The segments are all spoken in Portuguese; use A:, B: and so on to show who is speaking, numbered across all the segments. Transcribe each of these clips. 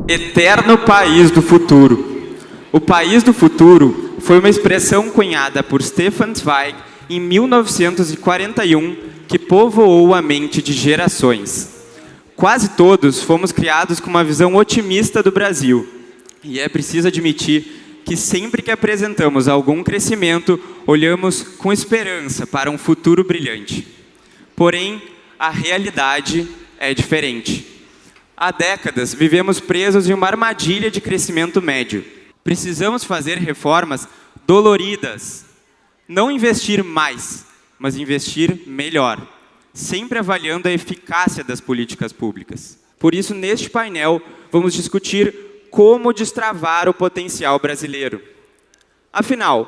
A: Eterno país do futuro. O país do futuro foi uma expressão cunhada por Stefan Zweig em 1941 que povoou a mente de gerações. Quase todos fomos criados com uma visão otimista do Brasil. E é preciso admitir que sempre que apresentamos algum crescimento, olhamos com esperança para um futuro brilhante. Porém, a realidade é diferente. Há décadas, vivemos presos em uma armadilha de crescimento médio. Precisamos fazer reformas doloridas. Não investir mais, mas investir melhor, sempre avaliando a eficácia das políticas públicas. Por isso, neste painel, vamos discutir como destravar o potencial brasileiro. Afinal,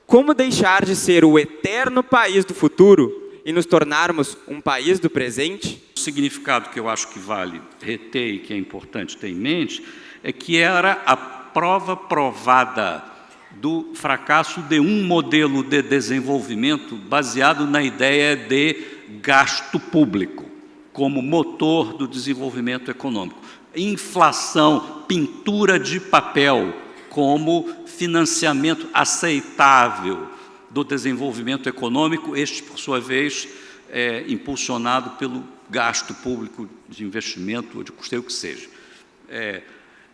A: como deixar de ser o eterno país do futuro e nos tornarmos um país do presente?
B: O significado que eu acho que vale reter e que é importante ter em mente é que era a prova provada do fracasso de um modelo de desenvolvimento baseado na ideia de gasto público como motor do desenvolvimento econômico. Inflação, pintura de papel como financiamento aceitável do desenvolvimento econômico, este, por sua vez, impulsionado pelo gasto público de investimento ou de custeio que seja.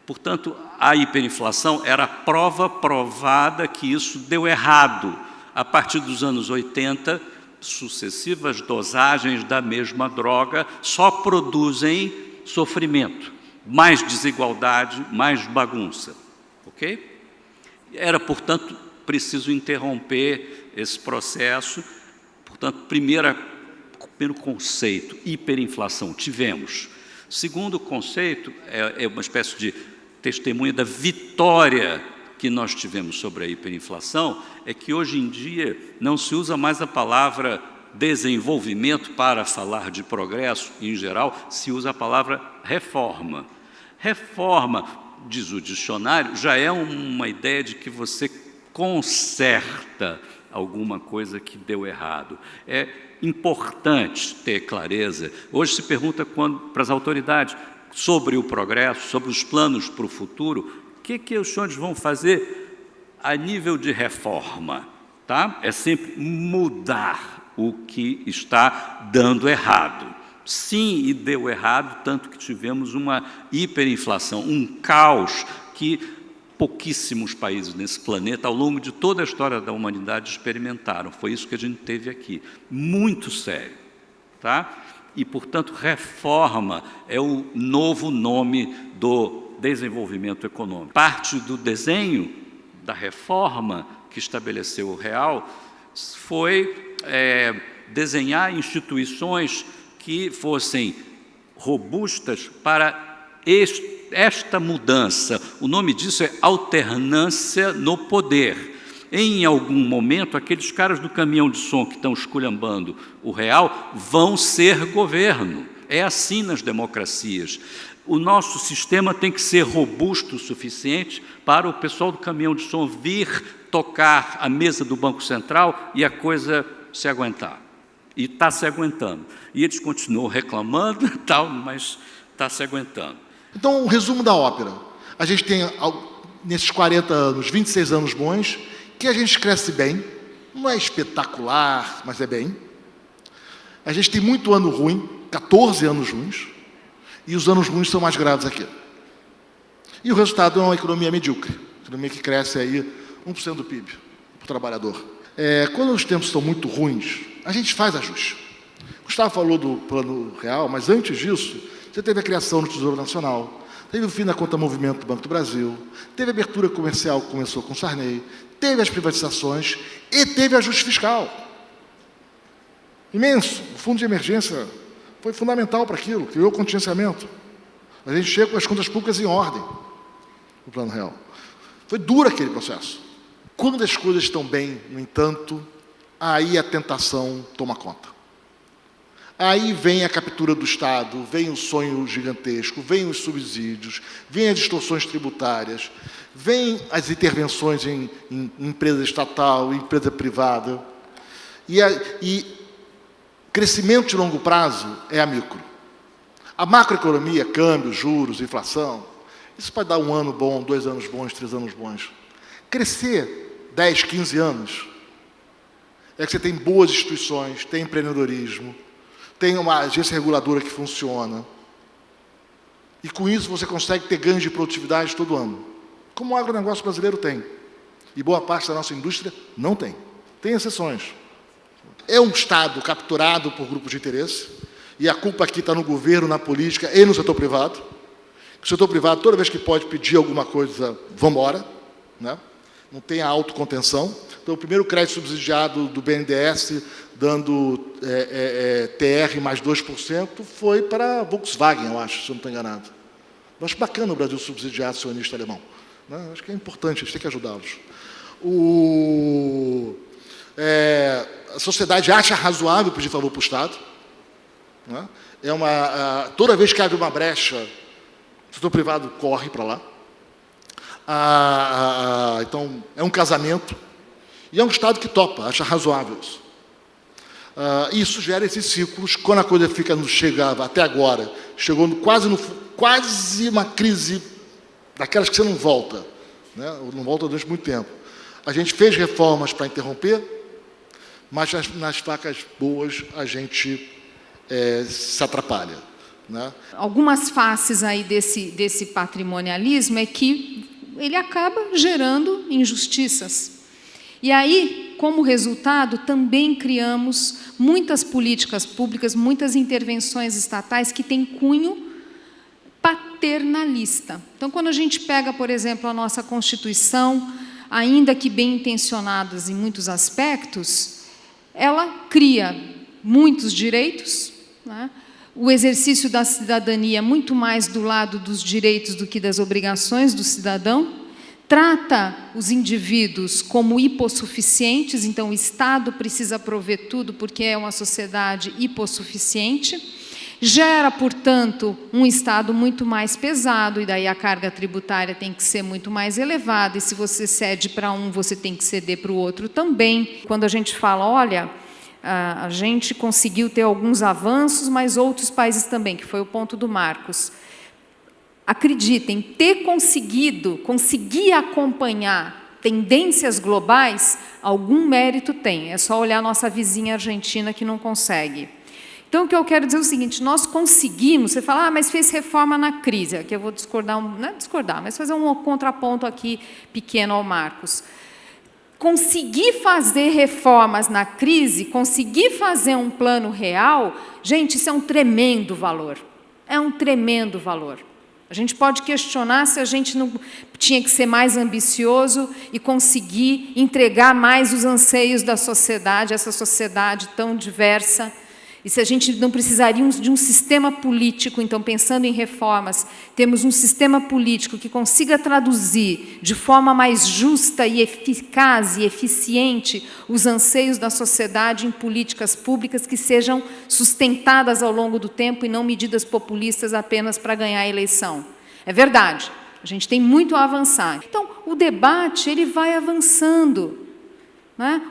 B: Portanto, a hiperinflação era a prova provada que isso deu errado. A partir dos anos 80, sucessivas dosagens da mesma droga só produzem sofrimento, mais desigualdade, mais bagunça. Ok? Era, portanto, preciso interromper esse processo. Portanto, primeiro conceito, hiperinflação, tivemos. Segundo conceito, é uma espécie de testemunha da vitória que nós tivemos sobre a hiperinflação, é que hoje em dia não se usa mais a palavra desenvolvimento para falar de progresso, em geral, se usa a palavra reforma. Reforma, diz o dicionário, já é uma ideia de que você conserta alguma coisa que deu errado. É importante ter clareza. Hoje se pergunta para as autoridades sobre o progresso, sobre os planos para o futuro, o que os senhores vão fazer a nível de reforma? Tá? É sempre mudar o que está dando errado. Sim, e deu errado, tanto que tivemos uma hiperinflação, um caos que pouquíssimos países nesse planeta, ao longo de toda a história da humanidade, experimentaram. Foi isso que a gente teve aqui. Muito sério. Tá? E, portanto, reforma é o novo nome do desenvolvimento econômico. Parte do desenho da reforma que estabeleceu o real foi desenhar instituições que fossem robustas para esta mudança. O nome disso é alternância no poder. Em algum momento, aqueles caras do caminhão de som que estão esculhambando o real vão ser governo. É assim nas democracias. O nosso sistema tem que ser robusto o suficiente para o pessoal do caminhão de som vir tocar a mesa do Banco Central e a coisa se aguentar. E está se aguentando. E eles continuam reclamando, tal, mas está se aguentando.
C: Então, o resumo da ópera. A gente tem, nesses 40 anos, 26 anos bons, que a gente cresce bem, não é espetacular, mas é bem. A gente tem muito ano ruim, 14 anos ruins, e os anos ruins são mais graves aqui. E o resultado é uma economia medíocre, economia que cresce aí 1% do PIB para o trabalhador. Quando os tempos são muito ruins, a gente faz ajuste. Gustavo falou do Plano Real, mas antes disso, você teve a criação do Tesouro Nacional, teve o fim da conta movimento do Banco do Brasil, teve a abertura comercial que começou com Sarney, teve as privatizações e teve ajuste fiscal. Imenso. O fundo de emergência foi fundamental para aquilo, criou contingenciamento. A gente chega com as contas públicas em ordem, o Plano Real. Foi duro aquele processo. Quando as coisas estão bem, no entanto, aí a tentação toma conta. Aí vem a captura do Estado, vem o sonho gigantesco, vem os subsídios, vem as distorções tributárias, vem as intervenções em empresa estatal, em empresa privada. E crescimento de longo prazo é a micro. A macroeconomia, câmbio, juros, inflação, Isso pode dar 1 ano bom, 2 anos bons, 3 anos bons. Crescer 10, 15 anos é que você tem boas instituições, tem empreendedorismo, tem uma agência reguladora que funciona. E com isso você consegue ter ganhos de produtividade todo ano. Como o agronegócio brasileiro tem. E boa parte da nossa indústria não tem. Tem exceções. É um Estado capturado por grupos de interesse, e a culpa aqui está no governo, na política e no setor privado. O setor privado, toda vez que pode pedir alguma coisa, vamos embora, né? Não tem a autocontenção. Então, o primeiro crédito subsidiado do BNDES, dando TR mais 2%, foi para a Volkswagen, eu acho, se eu não estou enganado. Eu acho bacana o Brasil subsidiar acionista alemão, né? Acho que é importante, a gente tem que ajudá-los. A sociedade acha razoável pedir favor para o Estado, né? Toda vez que abre uma brecha, o setor privado corre para lá. Então, é um casamento. E é um Estado que topa, acha razoável isso. Isso gera esses ciclos. Quando a coisa chegava até agora, chegou quase uma crise daquelas que você não volta, né? Não volta durante muito tempo. A gente fez reformas para interromper, mas nas facas boas a gente se atrapalha, né?
D: Algumas faces aí desse patrimonialismo é que ele acaba gerando injustiças. E aí, como resultado, também criamos muitas políticas públicas, muitas intervenções estatais que têm cunho paternalista. Então, quando a gente pega, por exemplo, a nossa Constituição, ainda que bem intencionadas em muitos aspectos, ela cria muitos direitos, né? O exercício da cidadania é muito mais do lado dos direitos do que das obrigações do cidadão, trata os indivíduos como hipossuficientes, então o Estado precisa prover tudo porque é uma sociedade hipossuficiente, gera, portanto, um Estado muito mais pesado, e daí a carga tributária tem que ser muito mais elevada, e se você cede para um, você tem que ceder para o outro também. Quando a gente fala, olha, a gente conseguiu ter alguns avanços, mas outros países também, que foi o ponto do Marcos. Acreditem, conseguir acompanhar tendências globais, algum mérito tem. É só olhar a nossa vizinha Argentina que não consegue. Então, o que eu quero dizer é o seguinte, nós conseguimos, você fala, mas fez reforma na crise, aqui eu vou discordar, não é discordar, mas fazer um contraponto aqui pequeno ao Marcos. Conseguir fazer reformas na crise, conseguir fazer um plano real, gente, isso é um tremendo valor. É um tremendo valor. A gente pode questionar se a gente não tinha que ser mais ambicioso e conseguir entregar mais os anseios da sociedade, essa sociedade tão diversa, e se a gente não precisaria de um sistema político, então, pensando em reformas, temos um sistema político que consiga traduzir de forma mais justa e eficaz e eficiente os anseios da sociedade em políticas públicas que sejam sustentadas ao longo do tempo e não medidas populistas apenas para ganhar a eleição. É verdade, a gente tem muito a avançar. Então, o debate ele vai avançando.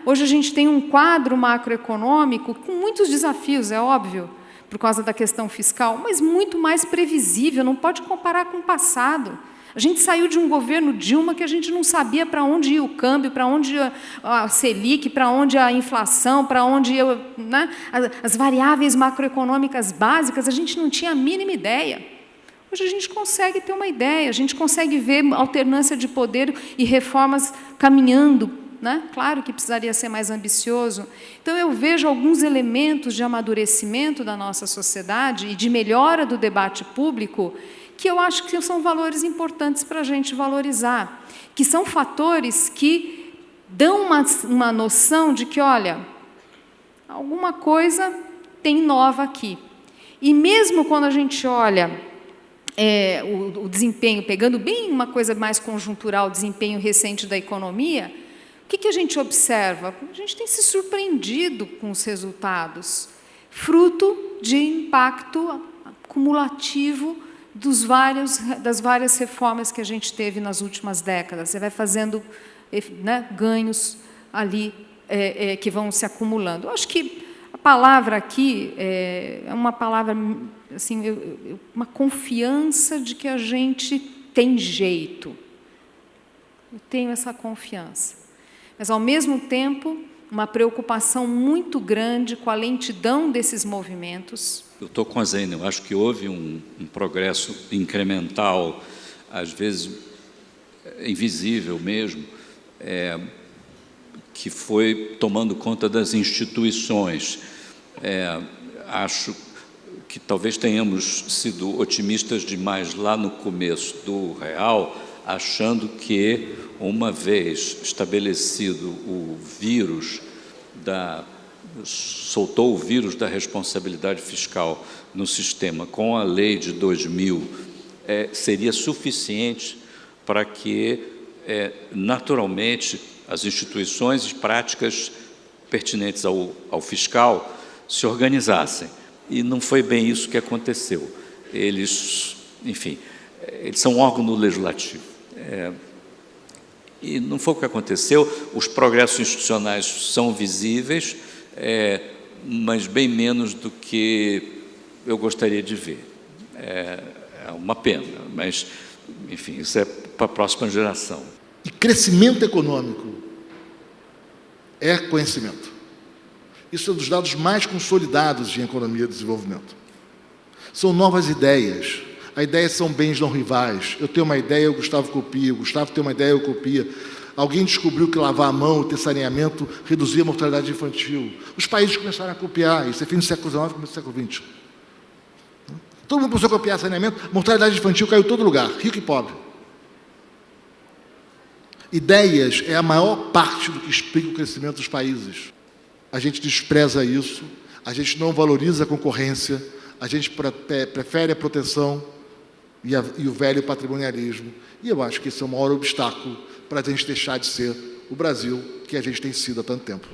D: Hoje a gente tem um quadro macroeconômico com muitos desafios, é óbvio, por causa da questão fiscal, mas muito mais previsível, não pode comparar com o passado. A gente saiu de um governo Dilma que a gente não sabia para onde ia o câmbio, para onde ia a Selic, para onde a inflação, para onde ia, né? As variáveis macroeconômicas básicas, a gente não tinha a mínima ideia. Hoje a gente consegue ter uma ideia, a gente consegue ver alternância de poder e reformas caminhando, né? Claro que precisaria ser mais ambicioso. Então, eu vejo alguns elementos de amadurecimento da nossa sociedade e de melhora do debate público que eu acho que são valores importantes para a gente valorizar, que são fatores que dão uma noção de que, olha, alguma coisa tem nova aqui. E mesmo quando a gente olha o desempenho, pegando bem uma coisa mais conjuntural, o desempenho recente da economia, o que a gente observa? A gente tem se surpreendido com os resultados, fruto de impacto acumulativo das várias reformas que a gente teve nas últimas décadas. Você vai fazendo, né, ganhos ali que vão se acumulando. Eu acho que a palavra aqui é uma palavra, assim, uma confiança de que a gente tem jeito. Eu tenho essa confiança. Mas, ao mesmo tempo, uma preocupação muito grande com a lentidão desses movimentos.
B: Eu estou com a Zênia, eu acho que houve um progresso incremental, às vezes invisível mesmo, que foi tomando conta das instituições. Acho que talvez tenhamos sido otimistas demais lá no começo do real, achando que, uma vez estabelecido o vírus, soltou o vírus da responsabilidade fiscal no sistema com a lei de 2000, seria suficiente para que, naturalmente, as instituições e práticas pertinentes ao fiscal se organizassem. E não foi bem isso que aconteceu. Eles, enfim, eles são um órgão legislativo. E não foi o que aconteceu. Os progressos institucionais são visíveis, mas bem menos do que eu gostaria de ver. É uma pena, mas, enfim, isso é para a próxima geração.
C: E crescimento econômico é conhecimento. Isso é um dos dados mais consolidados de economia e desenvolvimento. São novas ideias. As ideias são bens não rivais. Eu tenho uma ideia, o Gustavo copia. O Gustavo tem uma ideia, eu copia. Alguém descobriu que lavar a mão, ter saneamento, reduzia a mortalidade infantil. Os países começaram a copiar. Isso é fim do século XIX, começo do século XX. Todo mundo começou a copiar saneamento. Mortalidade infantil caiu em todo lugar, rico e pobre. Ideias é a maior parte do que explica o crescimento dos países. A gente despreza isso, a gente não valoriza a concorrência, a gente prefere a proteção e o velho patrimonialismo. E eu acho que esse é o maior obstáculo para a gente deixar de ser o Brasil que a gente tem sido há tanto tempo.